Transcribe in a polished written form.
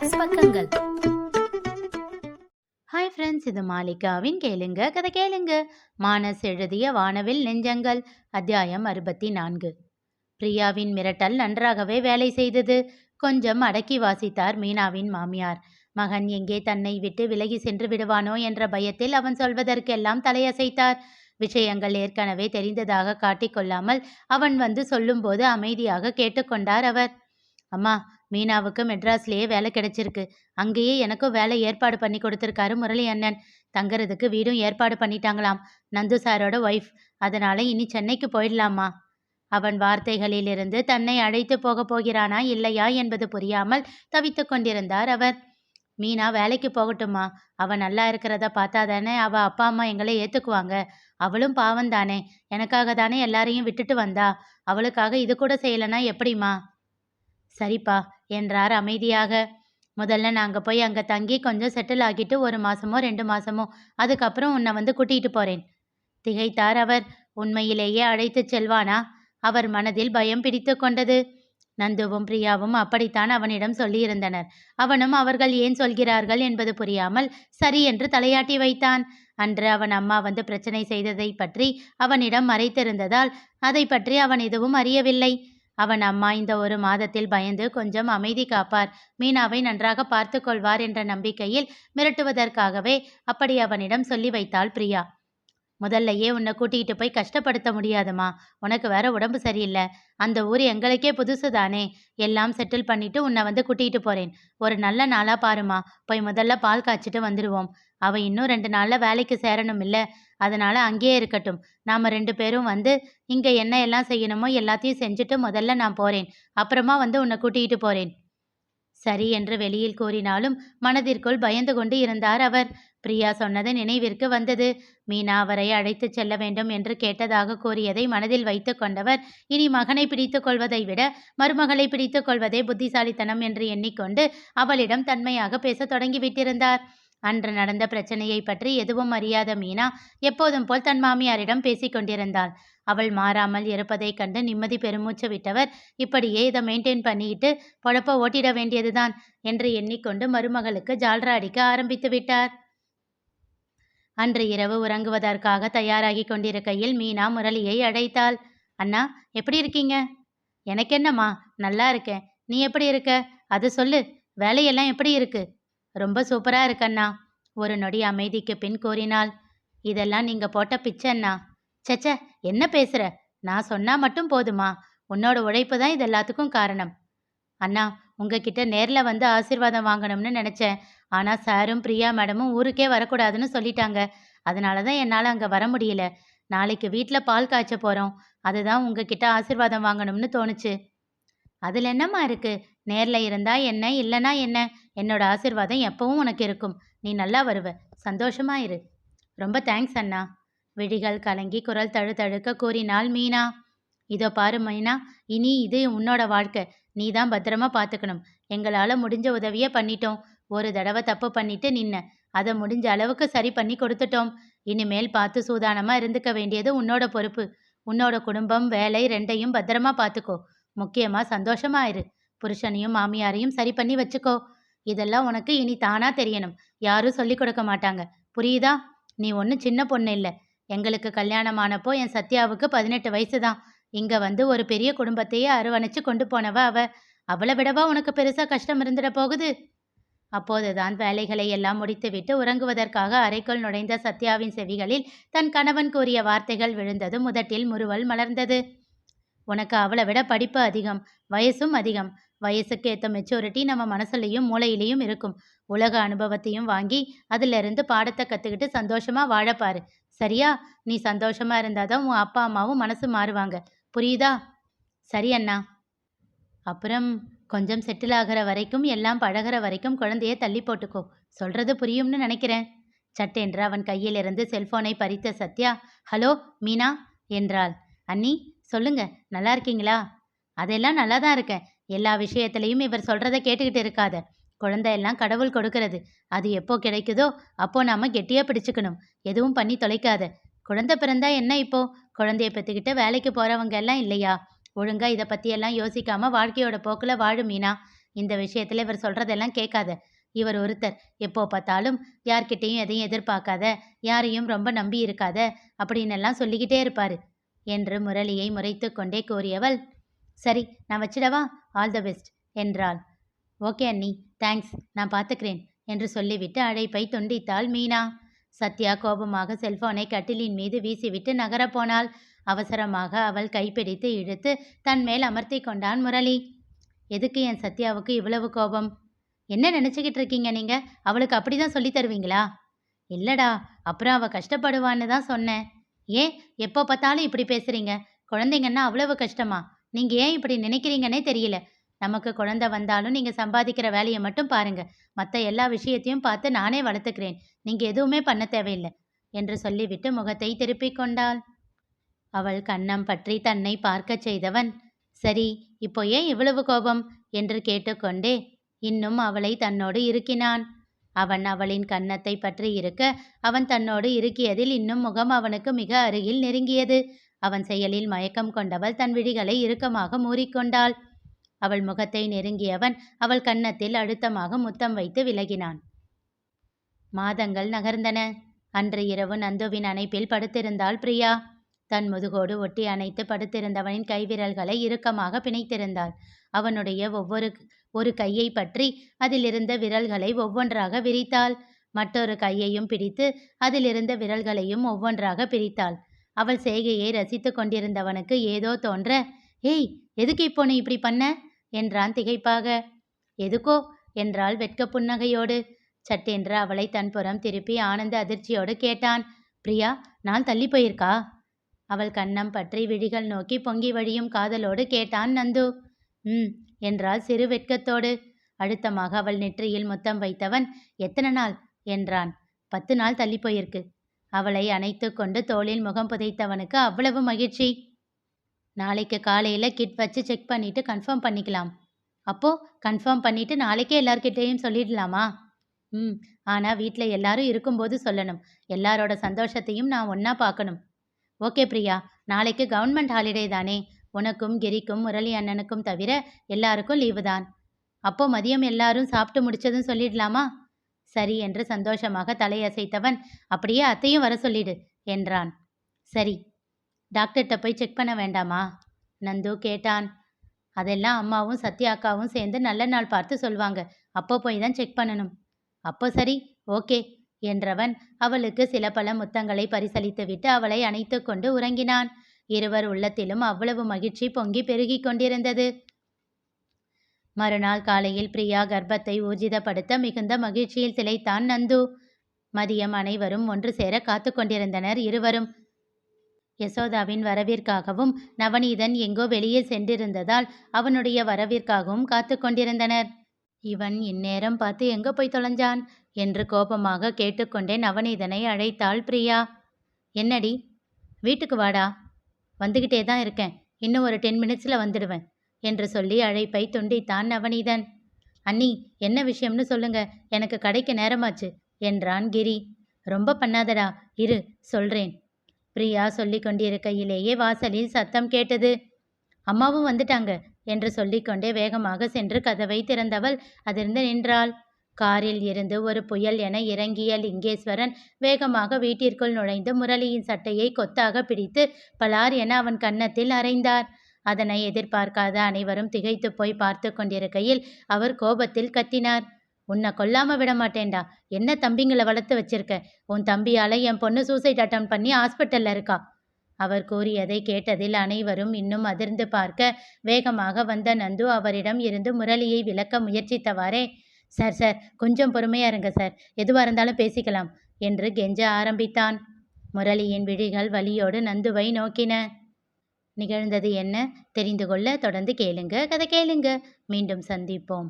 மானஸ் பக்கங்கள். Hi friends, இது மாலிகாவின் கேளுங்க கதை கேளுங்க. மானஸ் எழுதிய வானவில் நெஞ்சங்கள், அத்தியாயம் 64. பிரியாவின் மிரட்டல் நன்றாகவே வேலை செய்தது. கொஞ்சம் அடக்கி வாசித்தார் மீனாவின் மாமியார். மகன் எங்கே தன்னை விட்டு விலகி சென்று விடுவானோ என்ற பயத்தில் அவன் சொல்வதற்கெல்லாம் தலையசைத்தார். விஷயங்கள் ஏற்கனவே தெரிந்ததாக காட்டிக்கொள்ளாமல் அவன் வந்து சொல்லும்போது அமைதியாக கேட்டுக்கொண்டார் அவர். அம்மா, மீனாவுக்கு மெட்ராஸ்லேயே வேலை கிடைச்சிருக்கு. அங்கேயே எனக்கும் வேலை ஏற்பாடு பண்ணி கொடுத்துருக்காரு முரளி அண்ணன். தங்கறதுக்கு வீடும் ஏற்பாடு பண்ணிட்டாங்களாம், நந்து சாரோட ஒய்ஃப். அதனால இனி சென்னைக்கு போயிடலாமா? அவன் வார்த்தைகளிலிருந்து தன்னை அழைத்து போக போகிறானா இல்லையா என்பது புரியாமல் தவித்து கொண்டிருந்தார் அவர். மீனா வேலைக்கு போகட்டுமா? அவன் நல்லா இருக்கிறத பார்த்தா தானே அவ அப்பா அம்மா எங்களை ஏத்துக்குவாங்க. அவளும் பாவம் தானே, எனக்காக தானே எல்லாரையும் விட்டுட்டு வந்தா. அவளுக்காக இது கூட செய்யலைன்னா எப்படிமா? சரிப்பா என்றார் அமைதியாக. முதல்ல நாங்கள் போய் அங்கே தங்கி கொஞ்சம் செட்டில் ஆகிட்டு 1 மாசமோ 2 மாசமோ, அதுக்கப்புறம் உன்னை வந்து கூட்டிகிட்டு போகிறேன். திகைத்தார் அவர். உண்மையிலேயே அழைத்து செல்வானா? அவர் மனதில் பயம் பிடித்து கொண்டது. நந்துவும் பிரியாவும் அப்படித்தான் அவனிடம் சொல்லியிருந்தனர். அவனும் அவர்கள் ஏன் சொல்கிறார்கள் என்பது புரியாமல் சரி என்று தலையாட்டி வைத்தான். அன்று அவன் அம்மா வந்து பிரச்சனை செய்ததை பற்றி அவனிடம் மறைத்திருந்ததால் அதை பற்றி அவன் எதுவும் அறியவில்லை. அவன் அம்மா இந்த 1 மாதத்தில் பயந்து கொஞ்சம் அமைதி காப்பார், மீனாவை நன்றாக பார்த்து கொள்வார் என்ற நம்பிக்கையில் மிரட்டுவதற்காகவே அப்படி அவனிடம் சொல்லி வைத்தாள் பிரியா. முதல்லையே உன்னை கூட்டிகிட்டு போய் கஷ்டப்படுத்த முடியாதுமா. உனக்கு வேற உடம்பு சரியில்லை. அந்த ஊர் எங்களுக்கே புதுசு தானே. எல்லாம் செட்டில் பண்ணிட்டு உன்னை வந்து கூட்டிகிட்டு போறேன். ஒரு நல்ல நாளா பாருமா. போய் முதல்ல பால் காய்ச்சிட்டு வந்துடுவோம். அவ இன்னும் 2 நாள்ல வேலைக்கு சேரணும் இல்லை, அதனால அங்கேயே இருக்கட்டும். நாம 2 பேரும் வந்து இங்க என்ன எல்லாம் செய்யணுமோ எல்லாத்தையும் செஞ்சுட்டு முதல்ல நான் போறேன். அப்புறமா வந்து உன்னை கூட்டிகிட்டு போறேன். சரி என்று வெளியில் கூறினாலும் மனதிற்குள் பயந்து கொண்டு இருந்தார் அவர். பிரியா சொன்னது நினைவிற்கு வந்தது. மீனா அவரை அழைத்து செல்ல வேண்டும் என்று கேட்டதாக கூறியதை மனதில் வைத்து கொண்டவர் இனி மகனை பிடித்து கொள்வதை விட மருமகளை பிடித்து கொள்வதே புத்திசாலித்தனம் என்று எண்ணிக்கொண்டு அவளிடம் தன்மையாக பேச தொடங்கிவிட்டிருந்தார். அன்று நடந்த பிரச்சனையை பற்றி எதுவும் அறியாத மீனா எப்போதும் போல் தன் மாமியாரிடம் பேசிக் கொண்டிருந்தாள். அவள் மாறாமல் இருப்பதைக் கண்டு நிம்மதி பெருமூச்சு விட்டவர் இப்படியே இதை மெயின்டைன் பண்ணிட்டு பொழப்ப ஓட்டிட வேண்டியதுதான் என்று எண்ணிக்கொண்டு மருமகளுக்கு ஜால்ரா அடிக்க ஆரம்பித்து விட்டார். அன்று இரவு உறங்குவதற்காக தயாராகி கொண்டிருக்கையில் மீனா முரளியை அழைத்தாள். அண்ணா, எப்படி இருக்கீங்க? எனக்கு என்னம்மா, நல்லா இருக்கேன். நீ எப்படி இருக்க? அது சொல்லு. வேலையெல்லாம் எப்படி இருக்கு? ரொம்ப சூப்பரா இருக்கண்ணா. ஒரு நொடி அமைதிக்கு பின் கூறினாள். இதெல்லாம் நீங்க போட்ட பிச்சைண்ணா. சச்ச, என்ன பேசுற? நான் சொன்னா மட்டும் போதுமா? உன்னோட உழைப்பு தான் இது எல்லாத்துக்கும் காரணம். அண்ணா, உங்ககிட்ட நேர்ல வந்து ஆசீர்வாதம் வாங்கணும்னு நினைச்சேன். ஆனா சாரும் பிரியா மேடமும் ஊருக்கே வரக்கூடாதுன்னு சொல்லிட்டாங்க. அதனாலதான் என்னால அங்க வர முடியல. நாளைக்கு வீட்டில் பால் காய்ச்ச போறோம். அதுதான் உங்ககிட்ட ஆசீர்வாதம் வாங்கணும்னு தோணுச்சு. அதுல என்னம்மா இருக்கு? நேர்ல இருந்தா என்ன, இல்லைன்னா என்ன? என்னோட ஆசீர்வாதம் எப்பவும் உனக்கு இருக்கும். நீ நல்லா வருவ. சந்தோஷமா இரு. ரொம்ப தேங்க்ஸ் அண்ணா. விழிகள் கலங்கி குரல் தழுதழுக்க கூறினாள் மீனா. இதோ பாரு மீனா, இனி இது உன்னோட வாழ்க்கை. நீ தான் பத்திரமா பார்த்துக்கணும். எங்களால் முடிஞ்ச உதவியை பண்ணிட்டோம். ஒரு தடவை தப்பு பண்ணிட்டு நின்ன, அதை முடிஞ்ச அளவுக்கு சரி பண்ணி கொடுத்துட்டோம். இனிமேல் பார்த்து சூதானமா இருந்துக்க வேண்டியது உன்னோட பொறுப்பு. உன்னோட குடும்பம் வேலை 2யும் பத்திரமா பார்த்துக்கோ. முக்கியமா சந்தோஷமா இரு. புருஷனையும் மாமியாரையும் சரி பண்ணி வச்சுக்கோ. இதெல்லாம் உனக்கு இனி தானா தெரியணும். யாரும் சொல்லி கொடுக்க மாட்டாங்க. புரியுதா? நீ ஒன்றும் சின்ன பொண்ணு இல்லை. எங்களுக்கு கல்யாணமானப்போ என் சத்யாவுக்கு 18 வயசு தான். இங்க வந்து ஒரு பெரிய குடும்பத்தையே அரவணைச்சு கொண்டு போனவ அவ. அவளை விடவா உனக்கு பெருசா கஷ்டம் இருந்துட போகுது? அப்போதுதான் வேலைகளை எல்லாம் முடித்துவிட்டு உறங்குவதற்காக அறைக்குள் நுழைந்த சத்யாவின் செவிகளில் தன் கணவன் கூறிய வார்த்தைகள் விழுந்ததும் முதட்டில் முறுவல் மலர்ந்தது. உனக்கு அவளை விட படிப்பு அதிகம், வயசும் அதிகம். வயசுக்கு ஏற்ற மெச்சூரிட்டி நம்ம மனசுலையும் மூளையிலையும் இருக்கும். உலக அனுபவத்தையும் வாங்கி அதிலிருந்து பாடத்தை கற்றுக்கிட்டு சந்தோஷமா வாழப்பாரு. சரியா? நீ சந்தோஷமா இருந்தாதான் உன் அப்பா அம்மாவும் மனசு மாறுவாங்க. புரியுதா? சரி அண்ணா. அப்புறம் கொஞ்சம் செட்டில் ஆகிற வரைக்கும், எல்லாம் பழகிற வரைக்கும் குழந்தைய தள்ளி போட்டுக்கோ. சொல்றது புரியும்னு நினைக்கிறேன். சட்டென்று அவன் கையிலிருந்து செல்போனை பறித்த சத்யா, ஹலோ மீனா என்றாள். அண்ணி, சொல்லுங்க, நல்லா இருக்கீங்களா? அதெல்லாம் நல்லா தான் இருக்கேன். எல்லா விஷயத்திலையும் இவர் சொல்றதை கேட்டுக்கிட்டு இருக்காத. குழந்தை எல்லாம் கடவுள் கொடுக்கறது. அது எப்போ கிடைக்குதோ அப்போ நாம கெட்டியா பிடிச்சுக்கணும். எதுவும் பண்ணி தொலைக்காத. குழந்தை பிறந்தா என்ன இப்போ? குழந்தைய பெற்றுக்கிட்டு வேலைக்கு போறவங்க எல்லாம் இல்லையா? ஒழுங்கா இதை பற்றியெல்லாம் யோசிக்காம வாழ்க்கையோட போக்கில் வாழு மீனா. இந்த விஷயத்துல இவர் சொல்றதெல்லாம் கேட்காத. இவர் ஒருத்தர் எப்போ பார்த்தாலும் யார்கிட்டையும் எதையும் எதிர்பார்க்காத, யாரையும் ரொம்ப நம்பி இருக்காத அப்படின்னெல்லாம் சொல்லிக்கிட்டே இருப்பாரு என்று முரளியை முறைத்து கொண்டே கூறியவள், சரி நான் வச்சிடவா, ஆல் த பெஸ்ட் என்றாள். ஓகே அண்ணி, தேங்க்ஸ், நான் பார்த்துக்கிறேன் என்று சொல்லிவிட்டு அழைப்பை துண்டித்தாள் மீனா. சத்யா கோபமாக செல்போனை கட்டிலின் மீது வீசிவிட்டு நகரப்போனாள். அவசரமாக அவள் கைப்பிடித்து இழுத்து தன் மேல் அமர்த்தி கொண்டான் முரளி. எதுக்கு என் சத்யாவுக்கு இவ்வளவு கோபம்? என்ன நினச்சிக்கிட்டு இருக்கீங்க நீங்க? அவளுக்கு அப்படிதான் சொல்லி தருவீங்களா? இல்லடா, அப்புறம் அவள் கஷ்டப்படுவான்னு தான் சொன்னேன். ஏன் எப்போ பார்த்தாலும் இப்படி பேசுறீங்க? குழந்தைங்கன்னா அவ்வளவு கஷ்டமா? நீங்க ஏன் இப்படி நினைக்கிறீங்கன்னே தெரியல. நமக்கு குழந்தை வந்தாலும் நீங்க சம்பாதிக்கிற வேலையை மட்டும் பாருங்க. மற்ற எல்லா விஷயத்தையும் பார்த்து நானே வளர்த்துக்கிறேன். நீங்க எதுவுமே பண்ண தேவையில்லை என்று சொல்லிவிட்டு முகத்தை திருப்பிக் கொண்டாள். அவள் கன்னம் பற்றி தன்னை பார்க்கச் செய்தவன், சரி இப்போ ஏன் இவ்வளவு கோபம் என்று கேட்டுக்கொண்டே இன்னும் அவளை தன்னோடு இறுக்கினான். அவன் அவளின் கன்னத்தை பற்றி இருக்க அவன் தன்னோடு இறுக்கியதில் இன்னும் முகம் அவனுக்கு மிக அருகில் நெருங்கியது. அவன் செயலில் மயக்கம் கொண்டவள் தன் விழிகளை இறுக்கமாக மூறிக்கொண்டாள். அவள் முகத்தை நெருங்கியவன் அவள் கன்னத்தில் அழுத்தமாக முத்தம் வைத்து விலகினான். மாதங்கள் நகர்ந்தன. அன்று இரவு நந்துவின் அணைப்பில் படுத்திருந்தாள் பிரியா. தன் முதுகோடு ஒட்டி அணைத்து படுத்திருந்தவனின் கைவிரல்களை இறுக்கமாக பிணைத்திருந்தாள். அவனுடைய ஒரு கையை பற்றி அதிலிருந்த விரல்களை ஒவ்வொன்றாக விரித்தாள். மற்றொரு கையையும் பிடித்து அதிலிருந்த விரல்களையும் ஒவ்வொன்றாக பிரித்தாள். அவள் செய்கையை ரசித்து கொண்டிருந்தவனுக்கு ஏதோ தோன்ற, ஏய் எதுக்கு இப்போ நீ இப்படி பண்ண என்றான் திகைப்பாக. எதுக்கோ என்றாள் வெட்க புன்னகையோடு. சட்டென்று அவளை தன் புறம் திருப்பி ஆனந்த அதிர்ச்சியோடு கேட்டான், பிரியா நாள் தள்ளி போயிருக்கா? அவள் கன்னம் பற்றி விழிகள் நோக்கி பொங்கி வழியும் காதலோடு கேட்டான் நந்து. என்றாள் சிறு வெட்கத்தோடு. அழுத்தமாக அவள் நெற்றியில் முத்தம் வைத்தவன், எத்தனை நாள் என்றான். 10 நாள் தள்ளி போயிருக்கு. அவளை அணைத்து கொண்டு தோளில் முகம் புதைத்தவனுக்கு அவ்வளவு மகிழ்ச்சி. நாளைக்கு காலையில் கிட் வச்சு செக் பண்ணிட்டு கன்ஃபார்ம் பண்ணிக்கலாம். அப்போ கன்ஃபார்ம் பண்ணிட்டு நாளைக்கே எல்லார்கிட்டையும் சொல்லிடலாமா? ஆனால் வீட்டில் எல்லாரும் இருக்கும்போது சொல்லணும். எல்லாரோட சந்தோஷத்தையும் நான் ஒன்றா பார்க்கணும். ஓகே பிரியா, நாளைக்கு கவர்மெண்ட் ஹாலிடே தானே. உனக்கும் கிரிக்கும் முரளி அண்ணனுக்கும் தவிர எல்லாருக்கும் லீவு தான். அப்போ மதியம் எல்லாரும் சாப்பிட்டு முடிச்சதும் சொல்லிடலாமா? சரி என்று சந்தோஷமாக தலையசைத்தவன், அப்படியே அத்தையும் வர சொல்லிடு என்றான். சரி. டாக்டர்கிட்ட போய் செக் பண்ண வேண்டாமா? நந்து கேட்டான். அதெல்லாம் அம்மாவும் சத்யா அக்காவும் சேர்ந்து நல்ல நாள் பார்த்து சொல்வாங்க. அப்போ போய் தான் செக் பண்ணணும். அப்போ சரி, ஓகே என்றவன் அவளுக்கு சில பல முத்தங்களை பரிசளித்துவிட்டு அவளை அணைத்து கொண்டு உறங்கினான். இருவர் உள்ளத்திலும் அவ்வளவு மகிழ்ச்சி பொங்கி பெருகி கொண்டிருந்தது. மறுநாள் காலையில் பிரியா கர்ப்பத்தை ஊர்ஜிதப்படுத்த மிகுந்த மகிழ்ச்சியில் திளைத்தான் நந்து. மதியம் அனைவரும் ஒன்று சேர காத்து கொண்டிருந்தனர். இருவரும் யசோதாவின் வரவிற்காகவும் நவநீதன் எங்கோ வெளியே சென்றிருந்ததால் அவனுடைய வரவிற்காகவும் காத்து கொண்டிருந்தனர். இவன் இந்நேரம் பார்த்து எங்க போய் தொலைஞ்சான் என்று கோபமாக கேட்டுக்கொண்டே நவநீதனை அழைத்தாள் பிரியா. என்னடி, வீட்டுக்கு வாடா. வந்துக்கிட்டே தான் இருக்கேன், இன்னும் ஒரு 10 மினிட்ஸில் வந்துடுவேன் என்று சொல்லி அழைப்பை துண்டித்தான் நவநீதன். அண்ணி, என்ன விஷயம்னு சொல்லுங்க, எனக்கு கடைக்கு நேரமாச்சு என்றான் கிரி. ரொம்ப பண்ணாதடா, இரு சொல்றேன். பிரியா சொல்லி கொண்டிருக்கையிலேயே வாசலில் சத்தம் கேட்டது. அம்மாவும் வந்துட்டாங்க என்று சொல்லிக்கொண்டே வேகமாக சென்று கதவை திறந்தவள் அதிர்ந்து நின்றாள். காரில் இருந்து ஒரு புயல் என இறங்கிய லிங்கேஸ்வரன் வேகமாக வீட்டிற்குள் நுழைந்து முரளியின் சட்டையை கொத்தாக பிடித்து பலார் என அவன் கன்னத்தில் அறைந்தார். அதனை எதிர்பார்க்காத அனைவரும் திகைத்து போய் பார்த்து கொண்டிருக்கையில் அவர் கோபத்தில் கத்தினார். உன்னை கொல்லாம விட மாட்டேன்டா. என்ன தம்பிங்களை வளர்த்து வச்சிருக்க? உன் தம்பியால என் பொண்ணு சூசைட் அட்டம் பண்ணி ஹாஸ்பிட்டல்ல இருக்கா. அவர் கூறியதை கேட்டதில் அனைவரும் இன்னும் அதிர்ந்து பார்க்க வேகமாக வந்த நந்து அவரிடம் இருந்து முரளியை விலக்க முயற்சித்தவாறே, சார் கொஞ்சம் பொறுமையா இருங்க சார், எதுவாக இருந்தாலும் பேசிக்கலாம் என்று கெஞ்ச ஆரம்பித்தான். முரளியின் விழிகள் வலியோடு நந்துவை நோக்கின. நிகழ்ந்தது என்ன தெரிந்து கொள்ள தொடர்ந்து கேளுங்க. கதை கேளுங்க. மீண்டும் சந்திப்போம்.